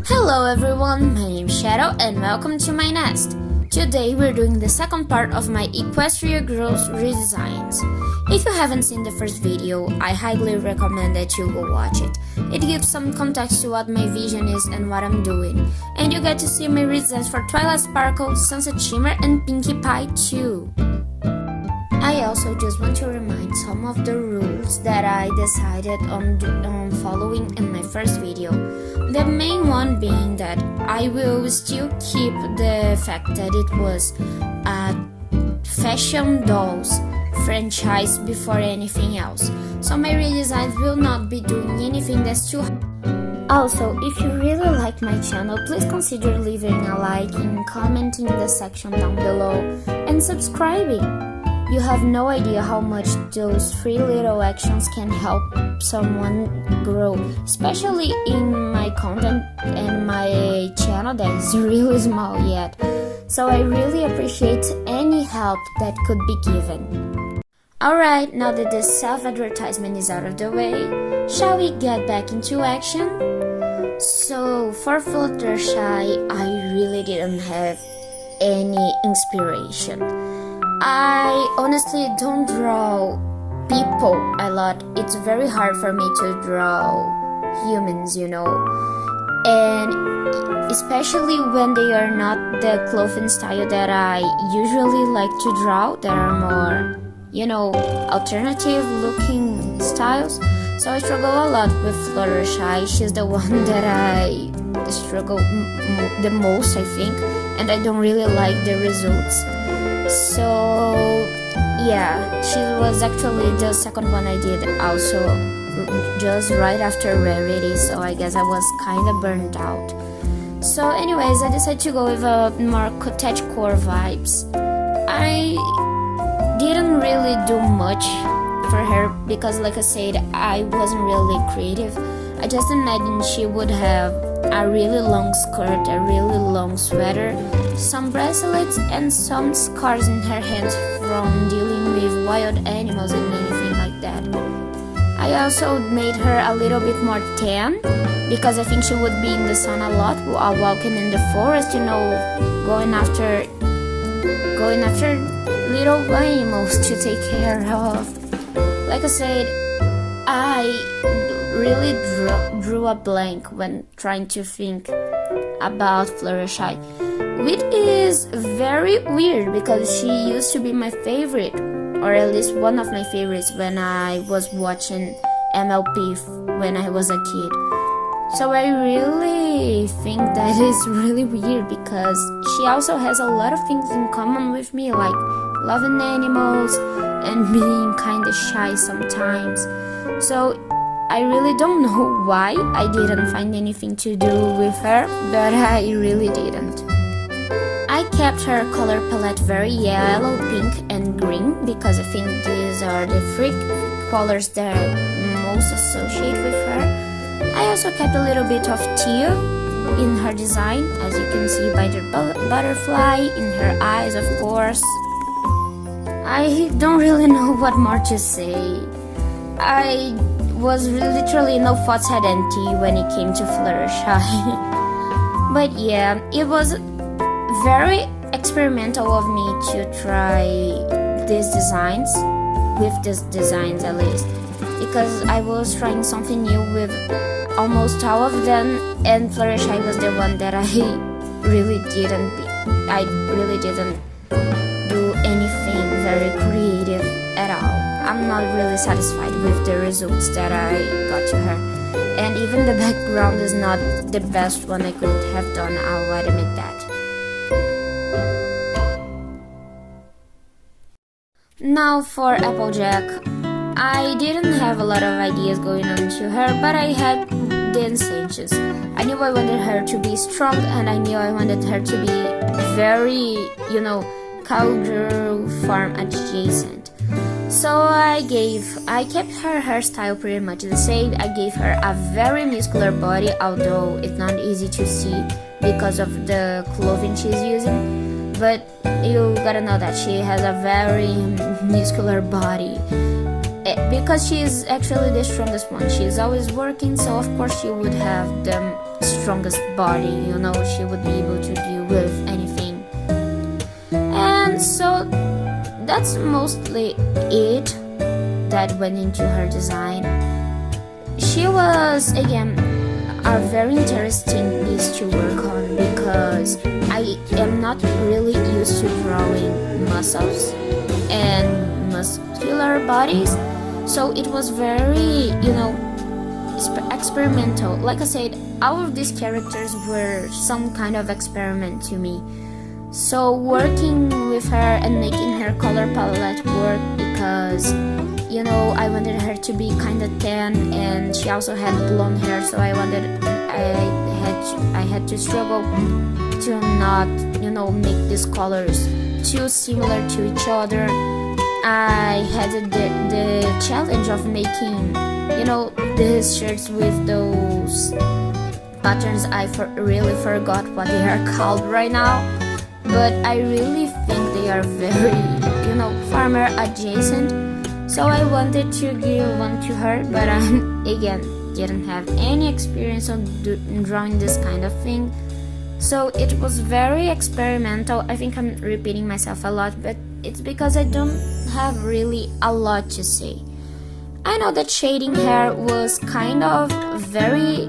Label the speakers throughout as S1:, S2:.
S1: Hello everyone, my name is Shadow and welcome to my nest. Today we're doing the second part of my Equestria Girls redesigns. If you haven't seen the first video, I highly recommend that you go watch it. It gives some context to what my vision is and what I'm doing. And you get to see my redesigns for Twilight Sparkle, Sunset Shimmer and Pinkie Pie too. I also just want to remind some of the rules that I decided on following in my first video. The main one being that I will still keep the fact that it was a fashion dolls franchise before anything else. So my redesigns will not be doing anything that's too hard. Also, if you really like my channel, please consider leaving a like and commenting in the section down below and subscribing. You have no idea how much those 3 little actions can help someone grow, especially in my content and my channel that is really small yet. So I really appreciate any help that could be given. Alright, now that the self-advertisement is out of the way, shall we get back into action? So for Fluttershy, I really didn't have any inspiration. I honestly don't draw people a lot. It's very hard for me to draw humans, you know. And especially when they are not the clothing style that I usually like to draw, that are more, you know, alternative looking styles. So I struggle a lot with Fluttershy. She's the one that I struggle the most, I think, and I don't really like the results. So yeah, she was actually the second one I did also just right after Rarity, so I guess I was kind of burnt out. So anyways, I decided to go with a more cottagecore vibes. I didn't really do much for her because, like I said, I wasn't really creative. I just imagined she would have a really long skirt, a really long sweater, some bracelets and some scars in her hands from dealing with wild animals and anything like that. I also made her a little bit more tan because I think she would be in the sun a lot while walking in the forest, you know, going after little animals to take care of. Like I said, I really drew a blank when trying to think about Fluttershy, which is very weird because she used to be my favorite, or at least one of my favorites when I was watching MLP when I was a kid. So I really think that is really weird because she also has a lot of things in common with me, like loving animals and being kinda shy sometimes. So I really don't know why I didn't find anything to do with her, but I really didn't. I kept her color palette very yellow, pink and green because I think these are the 3 colors that I most associate with her. I also kept a little bit of teal in her design, as you can see by the butterfly, in her eyes of course. I don't really know what more to say. I was literally no thoughts had empty when it came to Fluttershy. But yeah, it was very experimental of me to try these designs, with these designs at least, because I was trying something new with almost all of them, and Fluttershy was the one that I really didn't do anything very creative at all. I'm not really satisfied with the results that I got to her, and even the background is not the best one I could have done, I'll admit that. Now for Applejack, I didn't have a lot of ideas going on to her, but I had the incentives. I knew I wanted her to be strong, and I knew I wanted her to be very, you know, cowgirl farm adjacent. So I kept her hairstyle pretty much the same. I gave her a very muscular body, although it's not easy to see because of the clothing she's using. But you gotta know that she has a very muscular body. because she is actually the strongest one. She is always working, so of course she would have the strongest body, you know, she would be able to deal with anything. And so that's mostly it that went into her design. She was, again, a very interesting piece to work on because I am not really used to drawing muscles and muscular bodies, so it was very, you know, experimental. Like I said, all of these characters were some kind of experiment to me. So working with her and making her color palette work, because, you know, I wanted her to be kind of tan, and she also had blonde hair, so I had to struggle to not, you know, make these colors too similar to each other. I had the challenge of making, you know, these shirts with those patterns. I really forgot what they are called right now, but I really think they are very, you know, farmer adjacent. So I wanted to give one to her, but I, again, didn't have any experience on drawing this kind of thing. So it was very experimental. I think I'm repeating myself a lot, but it's because I don't have really a lot to say. I know that shading hair was kind of very,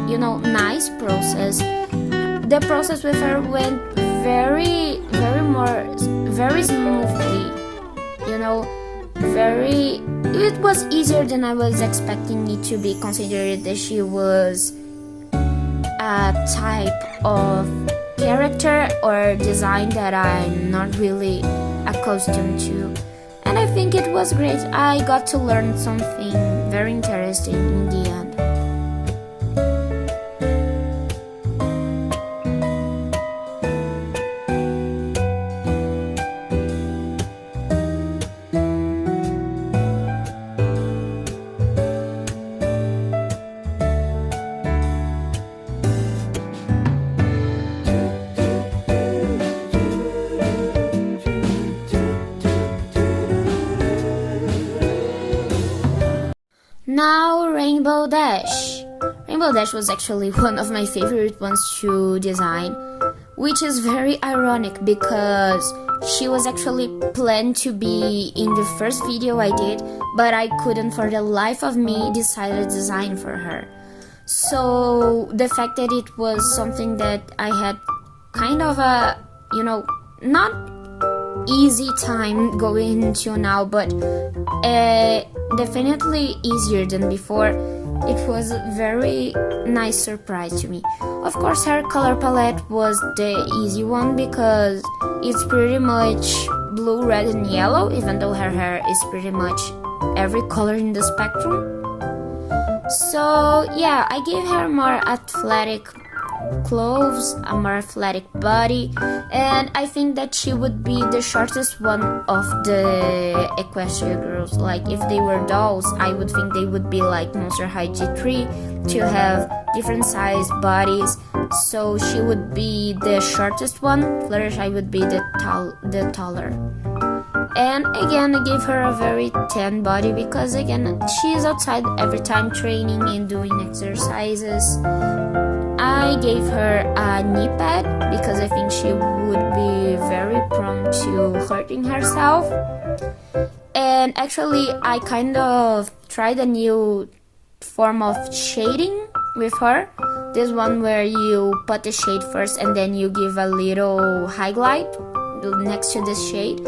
S1: you know, nice process. The process with her went very smoothly, you know, it was easier than I was expecting it to be, considering that she was a type of character or design that I'm not really accustomed to. And I think it was great. I got to learn something very interesting in the end. Now, Rainbow Dash. Rainbow Dash was actually one of my favorite ones to design, which is very ironic because she was actually planned to be in the first video I did, but I couldn't for the life of me decide a design for her. So the fact that it was something that I had kind of a, you know, not easy time going into now, but definitely easier than before. It was a very nice surprise to me. Of course, her color palette was the easy one because it's pretty much blue, red, and yellow, even though her hair is pretty much every color in the spectrum. So yeah, I gave her more athletic clothes, a more athletic body, and I think that she would be the shortest one of the Equestria girls. Like, if they were dolls, I would think they would be like Monster High G3 to have different size bodies. So she would be the shortest one. Fluttershy would be the taller. And again, I gave her a very tan body because, again, she is outside every time training and doing exercises. I gave her a knee pad because I think she would be very prone to hurting herself. And actually, I kind of tried a new form of shading with her. This one where you put the shade first and then you give a little highlight next to this shade.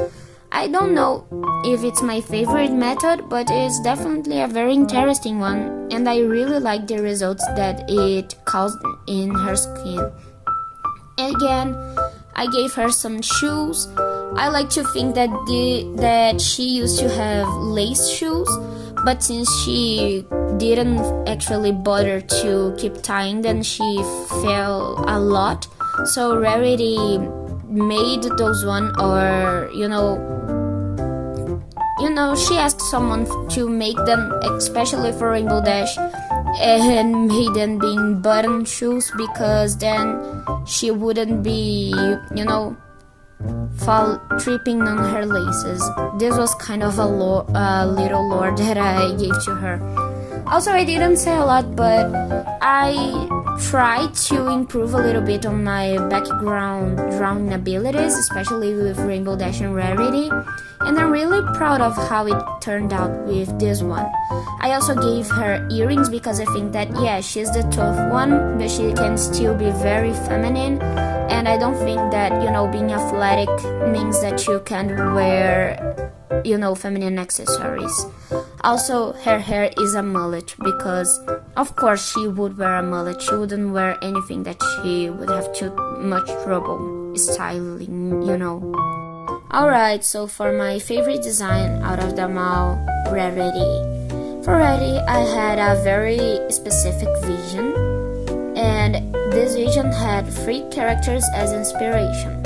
S1: I don't know if it's my favorite method, but it's definitely a very interesting one, and I really like the results that it caused in her skin. Again, I gave her some shoes. I like to think that she used to have lace shoes, but since she didn't actually bother to keep tying them, she fell a lot. So Rarity made those one, or she asked someone to make them especially for Rainbow Dash and made them being button shoes, because then she wouldn't be tripping on her laces. This was kind of a little lore that I gave to her. Also, I didn't say a lot, but I try to improve a little bit on my background drawing abilities, especially with Rainbow Dash and Rarity, and I'm really proud of how it turned out with this one. I also gave her earrings because I think that, yeah, she's the tough one, but she can still be very feminine, and I don't think that, you know, being athletic means that you can wear, you know, feminine accessories. Also, her hair is a mullet because, of course, she would wear a mullet. She wouldn't wear anything that she would have too much trouble styling, you know. Alright, so for my favorite design out of them all, Rarity. For Rarity, I had a very specific vision, and this vision had 3 characters as inspiration.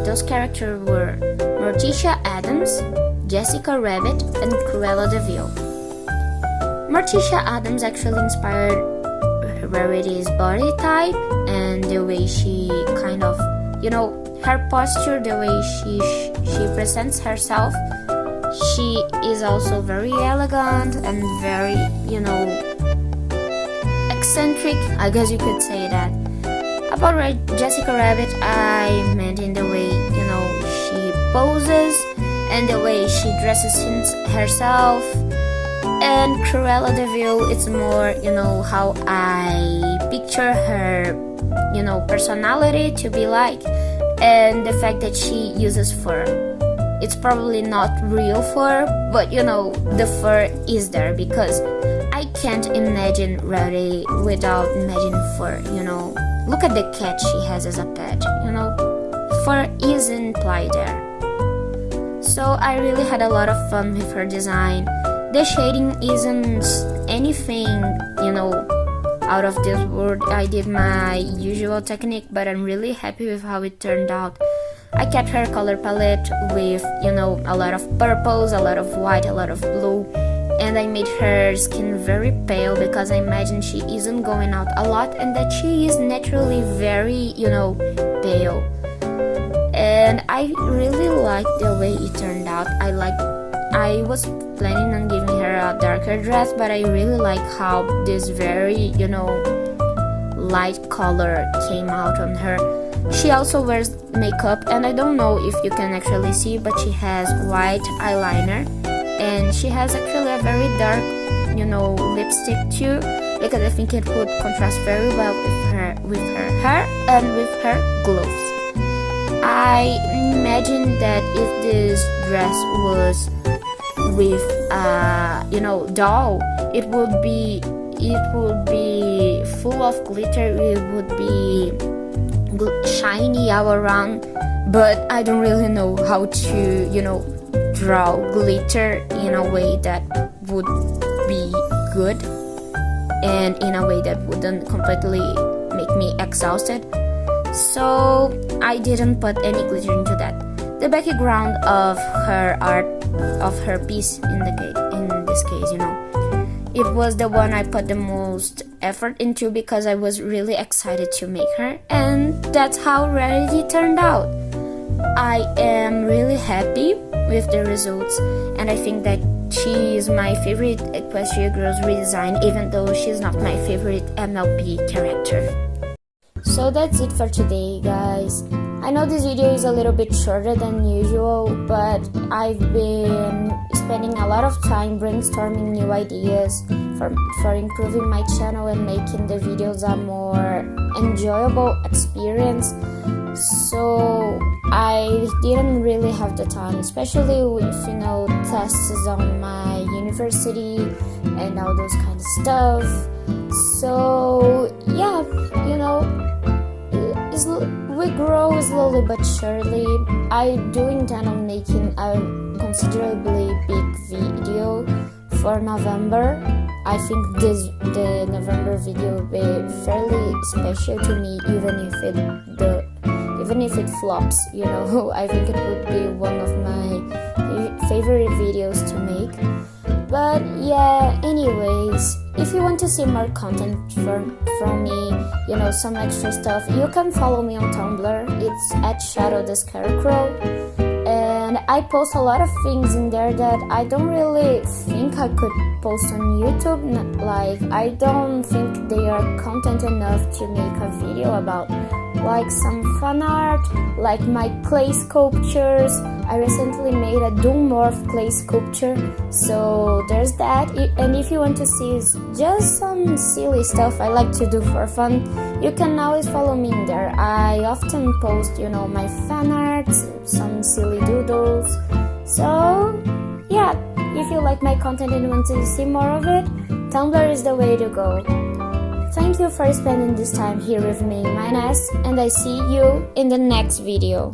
S1: Those characters were Morticia Addams, Jessica Rabbit, and Cruella de Vil. Morticia Addams actually inspired Rarity's body type and the way she kind of, you know, her posture, the way she presents herself. She is also very elegant and very, you know, eccentric, I guess you could say that. About Jessica Rabbit, I meant in the way, you know, she poses and the way she dresses herself. And Cruella de Vil, it's more, you know, how I picture her, you know, personality to be like, and the fact that she uses fur. It's probably not real fur, but you know, the fur is there because I can't imagine Rarity without imagining fur, you know. Look at the cat she has as a pet, you know. Fur is implied there. So I really had a lot of fun with her design. The shading isn't anything, you know, out of this world. I did my usual technique, but I'm really happy with how it turned out. I kept her color palette with, you know, a lot of purples, a lot of white, a lot of blue, and I made her skin very pale because I imagine she isn't going out a lot and that she is naturally very, you know, pale. And I really liked the way it turned out. I was planning on giving her a darker dress, but I really like how this very, you know, light color came out on her. She also wears makeup, and I don't know if you can actually see, but she has white eyeliner, and she has actually a very dark, you know, lipstick too, because I think it would contrast very well with her hair and with her gloves. I imagine that if this dress was with you know, doll, it would be full of glitter. It would be shiny all around, but I don't really know how to, you know, draw glitter in a way that would be good and in a way that wouldn't completely make me exhausted. So I didn't put any glitter into that. The background of her art, of her piece in this case, you know, it was the one I put the most effort into because I was really excited to make her, and that's how Rarity turned out. I am really happy with the results, and I think that she is my favorite Equestria Girls redesign, even though she's not my favorite MLP character. So that's it for today, guys. I know this video is a little bit shorter than usual, but I've been spending a lot of time brainstorming new ideas for improving my channel and making the videos a more enjoyable experience. So I didn't really have the time, especially with, you know, tests on my university and all those kind of stuff. So yeah, you know, we grow slowly but surely. I do intend on making a considerably big video for November. I think the November video will be fairly special to me, even if it flops, you know. I think it would be one of my favorite videos to make. But yeah, anyways, if you want to see more content from me, you know, some extra stuff, you can follow me on Tumblr. It's at Shadow the Scarecrow. And I post a lot of things in there that I don't really think I could post on YouTube. Like, I don't think they are content enough to make a video about, like some fan art, like my clay sculptures. I recently made a Doomorph clay sculpture, so there's that. And if you want to see just some silly stuff I like to do for fun, you can always follow me in there. I often post, my fan art, some silly doodles. So yeah, if you like my content and want to see more of it, Tumblr is the way to go. Thank you for spending this time here with me in my nest, and I see you in the next video.